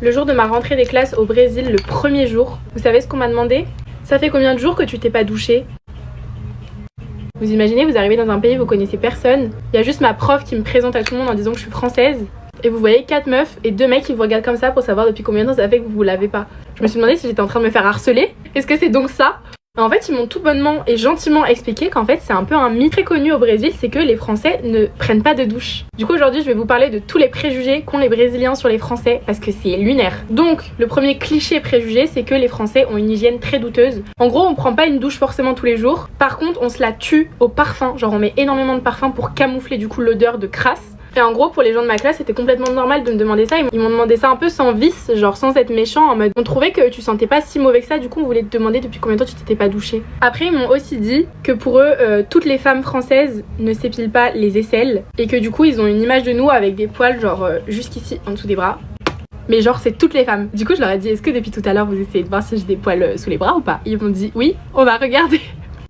Le jour de ma rentrée des classes au Brésil, le premier jour, vous savez ce qu'on m'a demandé? Ça fait combien de jours que tu t'es pas douché? Vous imaginez, vous arrivez dans un pays, vous connaissez personne. Il y a juste ma prof qui me présente à tout le monde en disant que je suis française. Et vous voyez 4 meufs et 2 mecs qui vous regardent comme ça pour savoir depuis combien de temps ça fait que vous l'avez pas. Je me suis demandé si j'étais en train de me faire harceler. Est-ce que c'est donc ça? En fait, ils m'ont tout bonnement et gentiment expliqué qu'en fait, c'est un peu un mythe très connu au Brésil, c'est que les Français ne prennent pas de douche. Du coup, aujourd'hui, je vais vous parler de tous les préjugés qu'ont les Brésiliens sur les Français, parce que c'est lunaire. Donc, le premier cliché préjugé, c'est que les Français ont une hygiène très douteuse. En gros, on prend pas une douche forcément tous les jours. Par contre, on se la tue au parfum. Genre, on met énormément de parfum pour camoufler du coup l'odeur de crasse. Et en gros, pour les gens de ma classe, c'était complètement normal de me demander ça. Ils m'ont demandé ça un peu sans vice, genre sans être méchant, en mode on trouvait que tu sentais pas si mauvais que ça, du coup on voulait te demander depuis combien de temps tu t'étais pas douché. Après, ils m'ont aussi dit que pour eux, toutes les femmes françaises ne s'épilent pas les aisselles et que du coup ils ont une image de nous avec des poils genre jusqu'ici en dessous des bras. Mais genre c'est toutes les femmes. Du coup je leur ai dit, est-ce que depuis tout à l'heure vous essayez de voir si j'ai des poils sous les bras ou pas? Ils m'ont dit oui, on va regarder.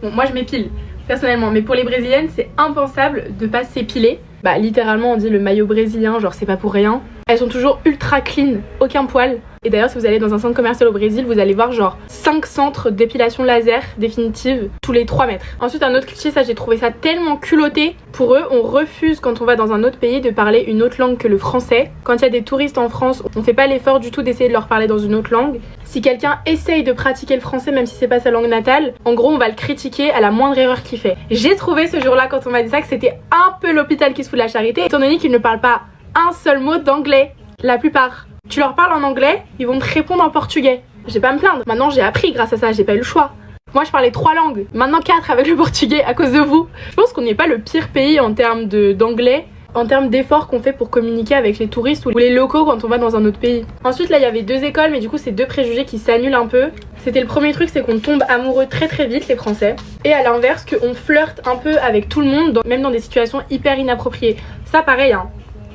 Bon, moi je m'épile personnellement, mais pour les brésiliennes c'est impensable de pas s'épiler. Bah littéralement on dit le maillot brésilien, genre c'est pas pour rien. Elles sont toujours ultra clean, aucun poil. Et d'ailleurs si vous allez dans un centre commercial au Brésil, vous allez voir genre 5 centres d'épilation laser définitive tous les 3 mètres. Ensuite un autre cliché, ça j'ai trouvé ça tellement culotté. Pour eux, on refuse quand on va dans un autre pays de parler une autre langue que le français. Quand il y a des touristes en France, on fait pas l'effort du tout d'essayer de leur parler dans une autre langue. Si quelqu'un essaye de pratiquer le français même si c'est pas sa langue natale, en gros on va le critiquer à la moindre erreur qu'il fait. J'ai trouvé ce jour-là quand on m'a dit ça que c'était un peu l'hôpital qui se fout de la charité, étant donné qu'ils ne parlent pas un seul mot d'anglais. La plupart. Tu leur parles en anglais, ils vont te répondre en portugais. Je vais pas me plaindre. Maintenant j'ai appris grâce à ça, j'ai pas eu le choix. Moi je parlais 3 langues, maintenant 4 avec le portugais à cause de vous. Je pense qu'on n'est pas le pire pays en termes d'anglais, en termes d'efforts qu'on fait pour communiquer avec les touristes ou les locaux quand on va dans un autre pays. Ensuite là il y avait 2 écoles, mais du coup c'est 2 préjugés qui s'annulent un peu. C'était le premier truc, c'est qu'on tombe amoureux très vite les Français. Et à l'inverse qu'on flirte un peu avec tout le monde, même dans des situations hyper inappropriées. Ça pareil hein,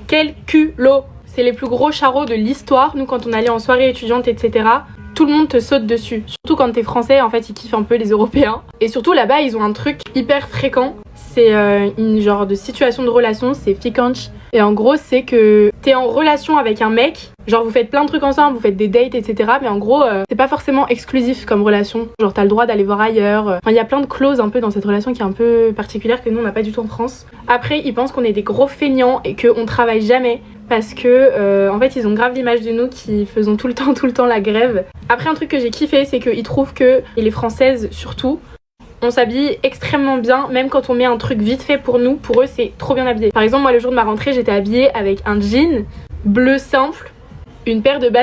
quel culot. C'est les plus gros charros de l'histoire. Nous quand on allait en soirée étudiante etc, tout le monde te saute dessus. Surtout quand t'es français, en fait ils kiffent un peu les Européens. Et surtout là-bas ils ont un truc hyper fréquent. C'est une genre de situation de relation, c'est ficante. Et en gros c'est que t'es en relation avec un mec, genre vous faites plein de trucs ensemble, vous faites des dates etc. Mais en gros c'est pas forcément exclusif comme relation. Genre t'as le droit d'aller voir ailleurs. Enfin il y a plein de clauses un peu dans cette relation qui est un peu particulière que nous on n'a pas du tout en France. Après ils pensent qu'on est des gros feignants et qu'on travaille jamais. Parce que en fait ils ont grave l'image de nous qui faisons tout le temps la grève. Après un truc que j'ai kiffé c'est qu'ils trouvent que, et les françaises surtout, on s'habille extrêmement bien, même quand on met un truc vite fait pour nous, pour eux c'est trop bien habillé. Par exemple moi le jour de ma rentrée j'étais habillée avec un jean bleu simple, une paire de baskets